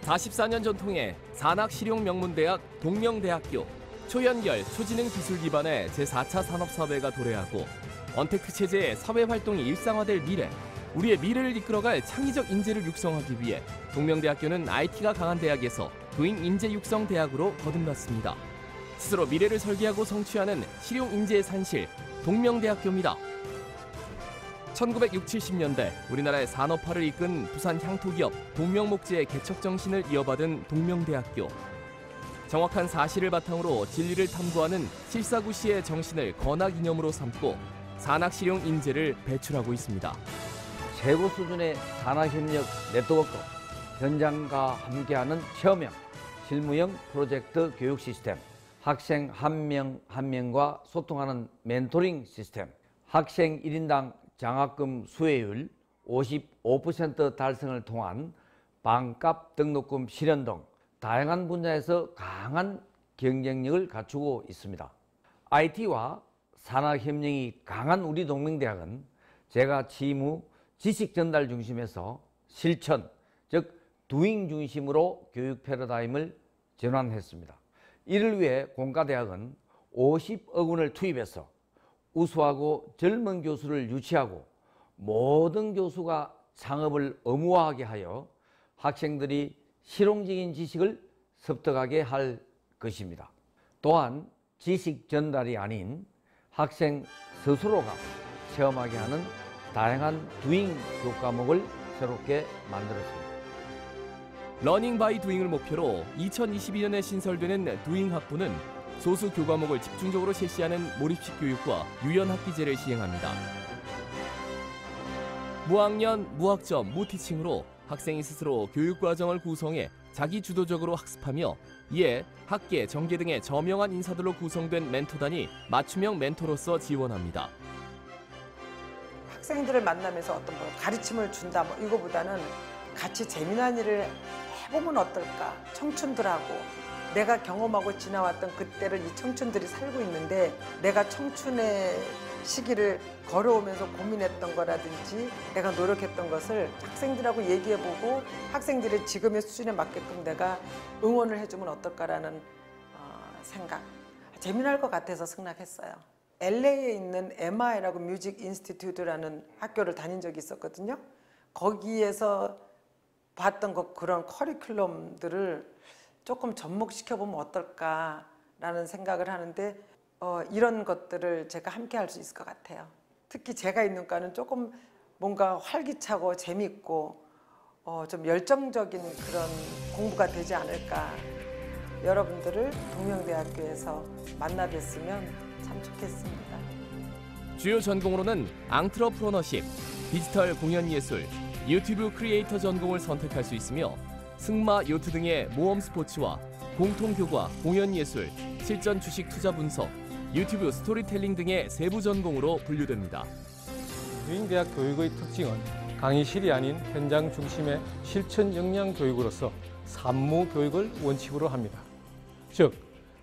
44년 전통의 산학실용명문대학 동명대학교, 초연결, 초지능 기술 기반의 제4차 산업사회가 도래하고 언택트 체제의 사회활동이 일상화될 미래, 우리의 미래를 이끌어갈 창의적 인재를 육성하기 위해 동명대학교는 IT가 강한 대학에서 도잉 인재 육성 대학으로 거듭났습니다. 스스로 미래를 설계하고 성취하는 실용 인재의 산실, 동명대학교입니다. 1960, 70년대 우리나라의 산업화를 이끈 부산 향토기업 동명목재의 개척 정신을 이어받은 동명대학교. 정확한 사실을 바탕으로 진리를 탐구하는 실사구시의 정신을 건학 이념으로 삼고 산학실용 인재를 배출하고 있습니다. 최고 수준의 산학협력 네트워크, 현장과 함께하는 체험형, 실무형 프로젝트 교육 시스템, 학생 한 명 한 명과 소통하는 멘토링 시스템, 학생 1인당 장학금 수혜율 55% 달성을 통한 반값 등록금 실현 등 다양한 분야에서 강한 경쟁력을 갖추고 있습니다. IT와 산학협력이 강한 우리 동명대학은 제가 취임 후 지식 전달 중심에서 실천, 즉 도잉 중심으로 교육 패러다임을 전환했습니다. 이를 위해 공과대학은 50억 원을 투입해서 우수하고 젊은 교수를 유치하고 모든 교수가 창업을 의무화하게 하여 학생들이 실용적인 지식을 습득하게 할 것입니다. 또한 지식 전달이 아닌 학생 스스로가 체험하게 하는 다양한 도잉 교과목을 새롭게 만들었습니다. 러닝 바이 도잉을 목표로 2022년에 신설되는 도잉 학부는 소수 교과목을 집중적으로 실시하는 몰입식 교육과 유연학기제를 시행합니다. 무학년, 무학점, 무티칭으로 학생이 스스로 교육과정을 구성해 자기 주도적으로 학습하며 이에 학계, 정계 등의 저명한 인사들로 구성된 멘토단이 맞춤형 멘토로서 지원합니다. 학생들을 만나면서 어떤 뭐 가르침을 준다 뭐 이거보다는 같이 재미난 일을 해보면 어떨까. 청춘들하고 내가 경험하고 지나왔던 그때를 이 청춘들이 살고 있는데 내가 청춘의 시기를 걸어오면서 고민했던 거라든지 내가 노력했던 것을 학생들하고 얘기해보고 학생들의 지금의 수준에 맞게끔 내가 응원을 해주면 어떨까라는 생각. 재미날 것 같아서 승낙했어요. LA에 있는 MI라고 뮤직 인스티튜트라는 학교를 다닌 적이 있었거든요. 거기에서 봤던 그런 커리큘럼들을 조금 접목시켜보면 어떨까라는 생각을 하는데 이런 것들을 제가 함께 할 수 있을 것 같아요. 특히 제가 있는 과는 조금 뭔가 활기차고 재밌고 좀 열정적인 그런 공부가 되지 않을까. 여러분들을 동명대학교에서 만나 뵀으면 참 좋겠습니다. 주요 전공으로는 앙트러프러너십, 디지털 공연예술, 유튜브 크리에이터 전공을 선택할 수 있으며 승마, 요트 등의 모험 스포츠와 공통교과, 공연예술, 실전 주식 투자 분석, 유튜브 스토리텔링 등의 세부 전공으로 분류됩니다. 도잉대학 교육의 특징은 강의실이 아닌 현장 중심의 실천 역량 교육으로서 산무 교육을 원칙으로 합니다. 즉,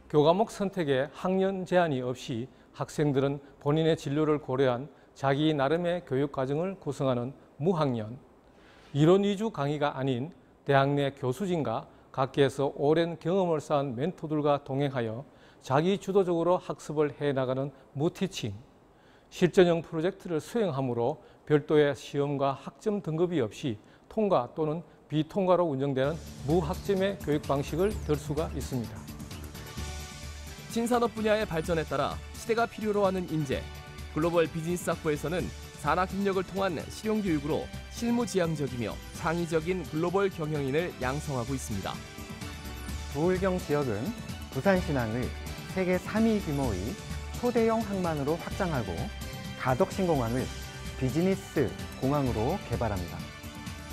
교과목 선택에 학년 제한이 없이 학생들은 본인의 진로를 고려한 자기 나름의 교육 과정을 구성하는 무학년, 이론 위주 강의가 아닌 대학 내 교수진과 각계에서 오랜 경험을 쌓은 멘토들과 동행하여 자기 주도적으로 학습을 해나가는 무티칭, 실전형 프로젝트를 수행함으로 별도의 시험과 학점 등급이 없이 통과 또는 비통과로 운영되는 무학점의 교육 방식을 들 수가 있습니다. 신산업 분야의 발전에 따라 시대가 필요로 하는 인재, 글로벌 비즈니스 학부에서는 산학협력을 통한 실용교육으로 실무지향적이며 창의적인 글로벌 경영인을 양성하고 있습니다. 부울경 지역은 부산신항을 세계 3위 규모의 초대형 항만으로 확장하고 가덕신공항을 비즈니스 공항으로 개발합니다.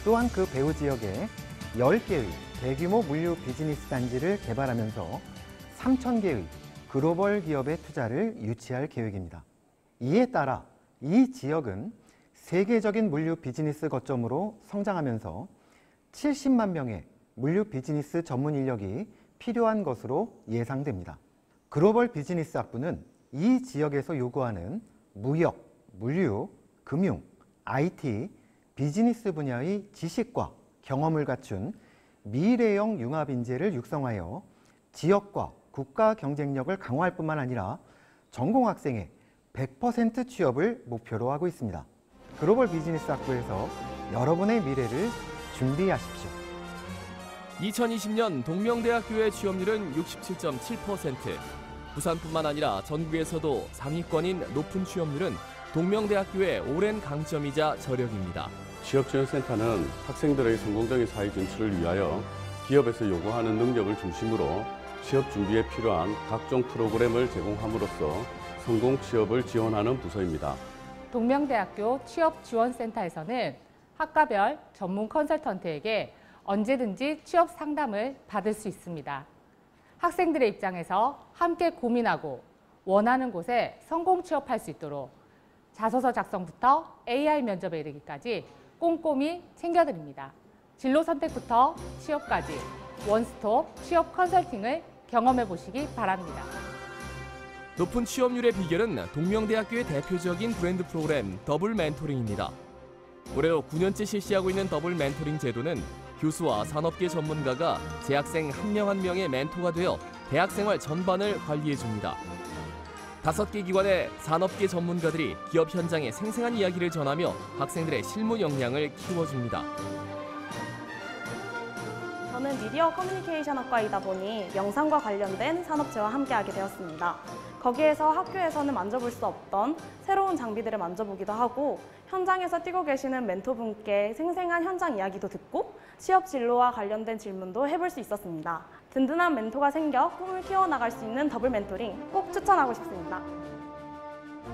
또한 그 배후 지역에 10개의 대규모 물류 비즈니스 단지를 개발하면서 3,000개의 글로벌 기업의 투자를 유치할 계획입니다. 이에 따라 이 지역은 세계적인 물류 비즈니스 거점으로 성장하면서 70만 명의 물류 비즈니스 전문 인력이 필요한 것으로 예상됩니다. 글로벌 비즈니스 학부는 이 지역에서 요구하는 무역, 물류, 금융, IT, 비즈니스 분야의 지식과 경험을 갖춘 미래형 융합 인재를 육성하여 지역과 국가 경쟁력을 강화할 뿐만 아니라 전공 학생의 100% 취업을 목표로 하고 있습니다. 글로벌 비즈니스 학부에서 여러분의 미래를 준비하십시오. 2020년 동명대학교의 취업률은 67.7%. 부산뿐만 아니라 전국에서도 상위권인 높은 취업률은 동명대학교의 오랜 강점이자 저력입니다. 취업지원센터는 학생들의 성공적인 사회 진출을 위하여 기업에서 요구하는 능력을 중심으로 취업 준비에 필요한 각종 프로그램을 제공함으로써 성공 취업을 지원하는 부서입니다. 동명대학교 취업지원센터에서는 학과별 전문 컨설턴트에게 언제든지 취업 상담을 받을 수 있습니다. 학생들의 입장에서 함께 고민하고 원하는 곳에 성공 취업할 수 있도록 자소서 작성부터 AI 면접에 이르기까지 꼼꼼히 챙겨드립니다. 진로 선택부터 취업까지 원스톱 취업 컨설팅을 경험해 보시기 바랍니다. 높은 취업률의 비결은 동명대학교의 대표적인 브랜드 프로그램 더블 멘토링입니다. 올해로 9년째 실시하고 있는 더블 멘토링 제도는 교수와 산업계 전문가가 재학생 한 명 한 명의 멘토가 되어 대학생활 전반을 관리해줍니다. 5개 기관의 산업계 전문가들이 기업 현장의 생생한 이야기를 전하며 학생들의 실무 역량을 키워줍니다. 저는 미디어 커뮤니케이션 학과이다 보니 영상과 관련된 산업체와 함께하게 되었습니다. 거기에서 학교에서는 만져볼 수 없던 새로운 장비들을 만져보기도 하고 현장에서 뛰고 계시는 멘토분께 생생한 현장 이야기도 듣고 취업 진로와 관련된 질문도 해볼 수 있었습니다. 든든한 멘토가 생겨 꿈을 키워나갈 수 있는 더블 멘토링 꼭 추천하고 싶습니다.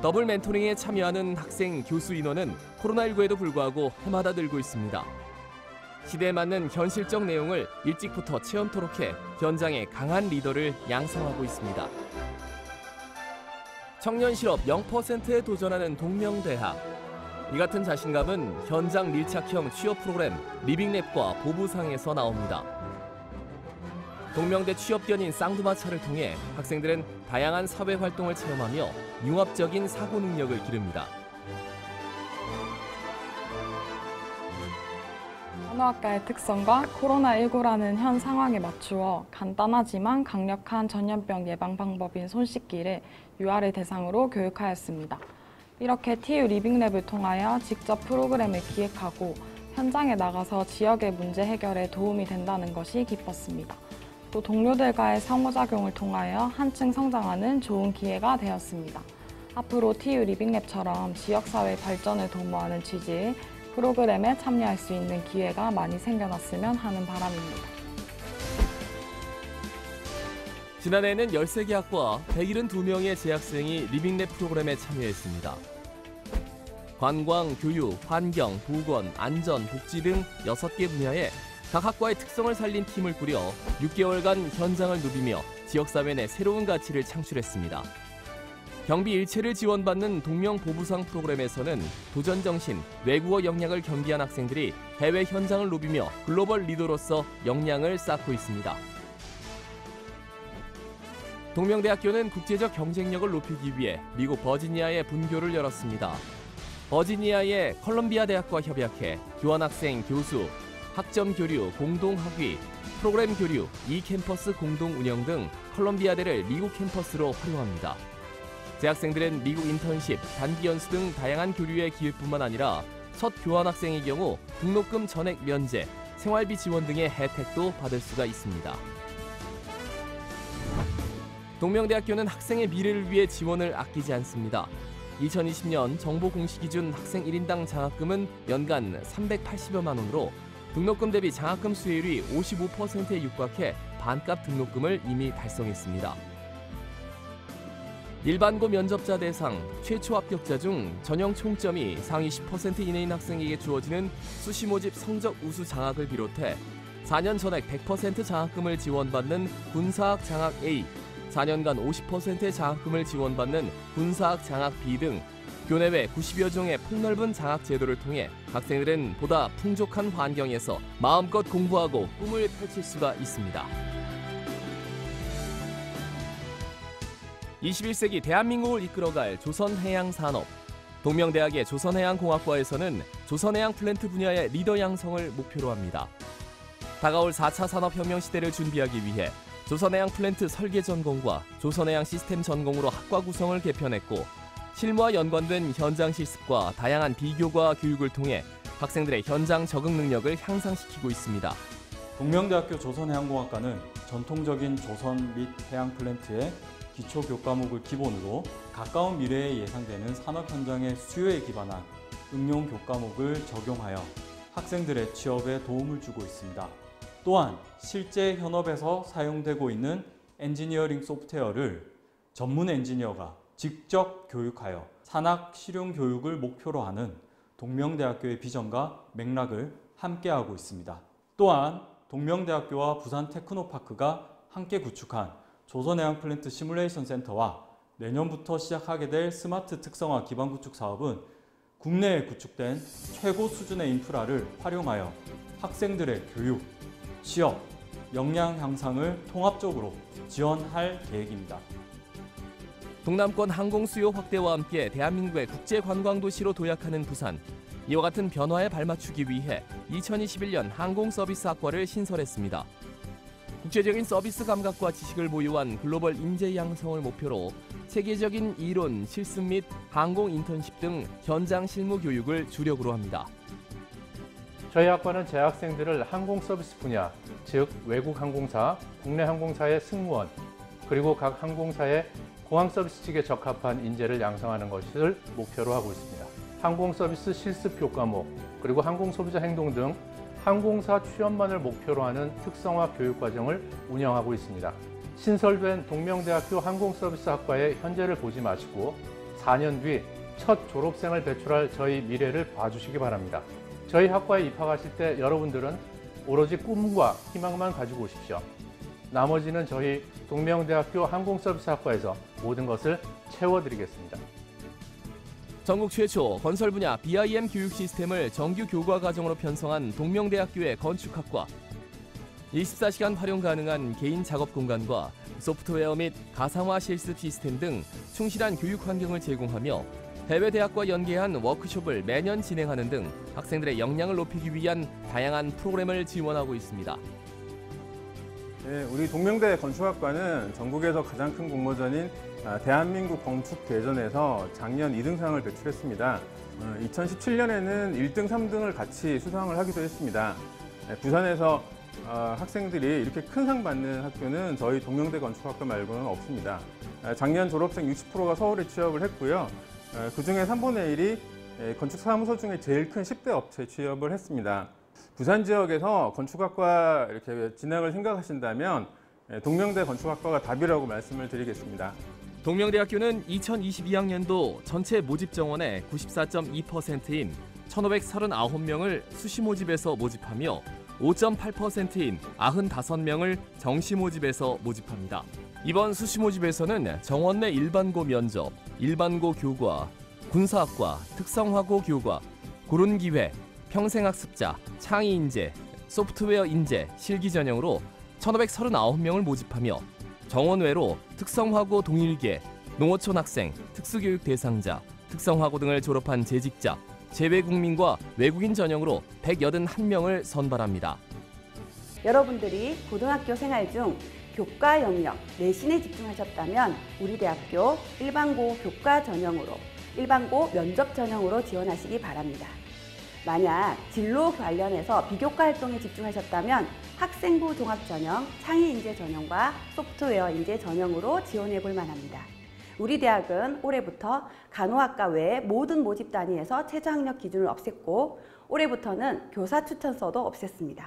더블 멘토링에 참여하는 학생, 교수 인원은 코로나19에도 불구하고 해마다 늘고 있습니다. 시대에 맞는 현실적 내용을 일찍부터 체험토록 해 현장에 강한 리더를 양성하고 있습니다. 청년 실업 0%에 도전하는 동명대학. 이 같은 자신감은 현장 밀착형 취업 프로그램 리빙랩과 보부상에서 나옵니다. 동명대 취업견인 쌍두마차를 통해 학생들은 다양한 사회 활동을 체험하며 융합적인 사고 능력을 기릅니다. 간호학과의 특성과 코로나19라는 현 상황에 맞추어 간단하지만 강력한 전염병 예방 방법인 손 씻기를 UR을 대상으로 교육하였습니다. 이렇게 TU 리빙랩을 통하여 직접 프로그램을 기획하고 현장에 나가서 지역의 문제 해결에 도움이 된다는 것이 기뻤습니다. 또 동료들과의 상호작용을 통하여 한층 성장하는 좋은 기회가 되었습니다. 앞으로 TU 리빙랩처럼 지역사회 발전을 도모하는 취지의 프로그램에 참여할 수 있는 기회가 많이 생겨났으면 하는 바람입니다. 지난해에는 13개 학과 172명의 재학생이 리빙랩 프로그램에 참여했습니다. 관광, 교육, 환경, 보건, 안전, 복지 등 6개 분야에 각 학과의 특성을 살린 팀을 꾸려 6개월간 현장을 누비며 지역사회 내 새로운 가치를 창출했습니다. 경비 일체를 지원받는 동명 보부상 프로그램에서는 도전정신, 외국어 역량을 겸비한 학생들이 해외 현장을 누비며 글로벌 리더로서 역량을 쌓고 있습니다. 동명대학교는 국제적 경쟁력을 높이기 위해 미국 버지니아에 분교를 열었습니다. 버지니아의 컬럼비아 대학과 협약해 교환학생, 교수, 학점 교류, 공동학위, 프로그램 교류, 이캠퍼스 공동 운영 등 컬럼비아대를 미국 캠퍼스로 활용합니다. 재학생들은 미국 인턴십, 단기 연수 등 다양한 교류의 기회뿐만 아니라 첫 교환학생의 경우 등록금 전액 면제, 생활비 지원 등의 혜택도 받을 수가 있습니다. 동명대학교는 학생의 미래를 위해 지원을 아끼지 않습니다. 2020년 정보 공시 기준 학생 1인당 장학금은 연간 380여만 원으로 등록금 대비 장학금 수혜율이 55%에 육박해 반값 등록금을 이미 달성했습니다. 일반고 면접자 대상 최초 합격자 중 전형 총점이 상위 10% 이내인 학생에게 주어지는 수시 모집 성적 우수 장학을 비롯해 4년 전액 100% 장학금을 지원받는 군사학 장학 A, 4년간 50%의 장학금을 지원받는 군사학 장학 B 등 교내외 90여 종의 폭넓은 장학 제도를 통해 학생들은 보다 풍족한 환경에서 마음껏 공부하고 꿈을 펼칠 수가 있습니다. 21세기 대한민국을 이끌어갈 조선해양산업. 동명대학의 조선해양공학과에서는 조선해양 플랜트 분야의 리더 양성을 목표로 합니다. 다가올 4차 산업혁명 시대를 준비하기 위해 조선해양 플랜트 설계 전공과 조선해양 시스템 전공으로 학과 구성을 개편했고 실무와 연관된 현장 실습과 다양한 비교과 교육을 통해 학생들의 현장 적응 능력을 향상시키고 있습니다. 동명대학교 조선해양공학과는 전통적인 조선 및 해양 플랜트의 기초 교과목을 기본으로 가까운 미래에 예상되는 산업 현장의 수요에 기반한 응용 교과목을 적용하여 학생들의 취업에 도움을 주고 있습니다. 또한 실제 현업에서 사용되고 있는 엔지니어링 소프트웨어를 전문 엔지니어가 직접 교육하여 산학 실용 교육을 목표로 하는 동명대학교의 비전과 맥락을 함께하고 있습니다. 또한 동명대학교와 부산 테크노파크가 함께 구축한 조선해양 플랜트 시뮬레이션 센터와 내년부터 시작하게 될 스마트 특성화 기반 구축 사업은 국내에 구축된 최고 수준의 인프라를 활용하여 학생들의 교육, 취업, 역량 향상을 통합적으로 지원할 계획입니다. 동남권 항공 수요 확대와 함께 대한민국의 국제 관광 도시로 도약하는 부산. 이와 같은 변화에 발맞추기 위해 2021년 항공서비스학과를 신설했습니다. 국제적인 서비스 감각과 지식을 보유한 글로벌 인재 양성을 목표로 체계적인 이론, 실습 및 항공 인턴십 등 현장 실무 교육을 주력으로 합니다. 저희 학과는 재학생들을 항공 서비스 분야, 즉 외국 항공사, 국내 항공사의 승무원, 그리고 각 항공사의 공항 서비스 측에 적합한 인재를 양성하는 것을 목표로 하고 있습니다. 항공 서비스 실습 교과목, 그리고 항공 소비자 행동 등 항공사 취업만을 목표로 하는 특성화 교육 과정을 운영하고 있습니다. 신설된 동명대학교 항공서비스학과의 현재를 보지 마시고 4년 뒤 첫 졸업생을 배출할 저희 미래를 봐주시기 바랍니다. 저희 학과에 입학하실 때 여러분들은 오로지 꿈과 희망만 가지고 오십시오. 나머지는 저희 동명대학교 항공서비스학과에서 모든 것을 채워드리겠습니다. 전국 최초 건설 분야 BIM 교육 시스템을 정규 교과 과정으로 편성한 동명대학교의 건축학과. 24시간 활용 가능한 개인 작업 공간과 소프트웨어 및 가상화 실습 시스템 등 충실한 교육 환경을 제공하며 해외 대학과 연계한 워크숍을 매년 진행하는 등 학생들의 역량을 높이기 위한 다양한 프로그램을 지원하고 있습니다. 네, 우리 동명대 건축학과는 전국에서 가장 큰 공모전인 대한민국 건축대전에서 작년 2등상을 배출했습니다. 2017년에는 1등, 3등을 같이 수상을 하기도 했습니다. 부산에서 학생들이 이렇게 큰 상 받는 학교는 저희 동명대 건축학과 말고는 없습니다. 작년 졸업생 60%가 서울에 취업을 했고요. 그중에 3분의 1이 건축사무소 중에 제일 큰 10대 업체에 취업을 했습니다. 부산 지역에서 건축학과 이렇게 진학을 생각하신다면 동명대 건축학과가 답이라고 말씀을 드리겠습니다. 동명대학교는 2022학년도 전체 모집 정원의 94.2%인 1,539명을 수시 모집에서 모집하며 5.8%인 95명을 정시 모집에서 모집합니다. 이번 수시 모집에서는 정원 내 일반고 면접, 일반고 교과, 군사학과, 특성화고 교과, 고른기회, 평생학습자, 창의인재, 소프트웨어 인재, 실기 전형으로 1,539명을 모집하며 정원 외로 특성화고 동일계, 농어촌 학생, 특수교육 대상자, 특성화고 등을 졸업한 재직자, 재외국민과 외국인 전형으로 181명을 선발합니다. 여러분들이 고등학교 생활 중 교과 영역, 내신에 집중하셨다면 우리 대학교 일반고 교과 전형으로, 일반고 면접 전형으로 지원하시기 바랍니다. 만약 진로 관련해서 비교과 활동에 집중하셨다면 학생부 종합 전형, 창의 인재 전형과 소프트웨어 인재 전형으로 지원해 볼 만합니다. 우리 대학은 올해부터 간호학과 외에 모든 모집 단위에서 최저학력 기준을 없앴고 올해부터는 교사 추천서도 없앴습니다.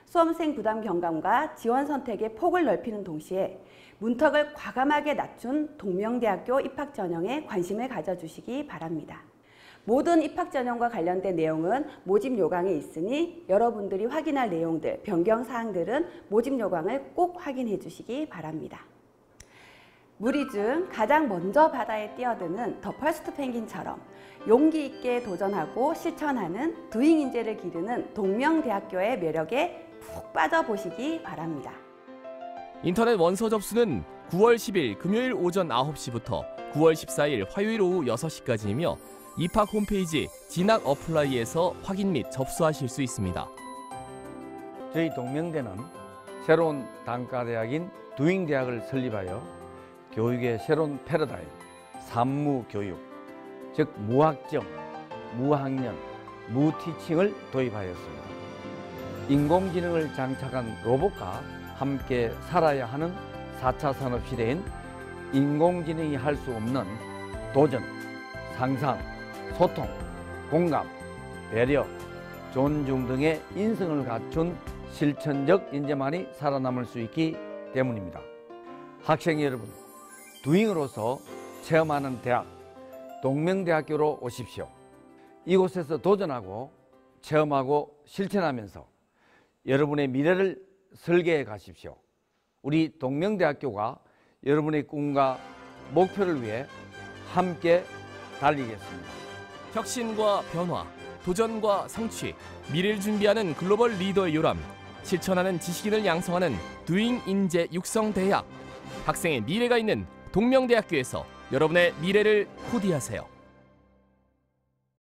수험생 부담 경감과 지원 선택의 폭을 넓히는 동시에 문턱을 과감하게 낮춘 동명대학교 입학 전형에 관심을 가져주시기 바랍니다. 모든 입학 전형과 관련된 내용은 모집 요강에 있으니 여러분들이 확인할 내용들, 변경 사항들은 모집 요강을 꼭 확인해 주시기 바랍니다. 무리 중 가장 먼저 바다에 뛰어드는 더 퍼스트 펭귄처럼 용기 있게 도전하고 실천하는 두잉 인재를 기르는 동명대학교의 매력에 푹 빠져보시기 바랍니다. 인터넷 원서 접수는 9월 10일 금요일 오전 9시부터 9월 14일 화요일 오후 6시까지이며 입학 홈페이지 진학 어플라이에서 확인 및 접수하실 수 있습니다. 저희 동명대는 새로운 단과대학인 두잉대학을 설립하여 교육의 새로운 패러다임, 산무교육, 즉 무학점, 무학년, 무티칭을 도입하였습니다. 인공지능을 장착한 로봇과 함께 살아야 하는 4차 산업시대인 인공지능이 할 수 없는 도전, 상상, 소통, 공감, 배려, 존중 등의 인성을 갖춘 실천적 인재만이 살아남을 수 있기 때문입니다. 학생 여러분, 두잉으로서 체험하는 대학, 동명대학교로 오십시오. 이곳에서 도전하고 체험하고 실천하면서 여러분의 미래를 설계해 가십시오. 우리 동명대학교가 여러분의 꿈과 목표를 위해 함께 달리겠습니다. 혁신과 변화, 도전과 성취, 미래를 준비하는 글로벌 리더의 요람, 실천하는 지식인을 양성하는 두잉 인재 육성 대학. 학생의 미래가 있는 동명대학교에서 여러분의 미래를 코디하세요.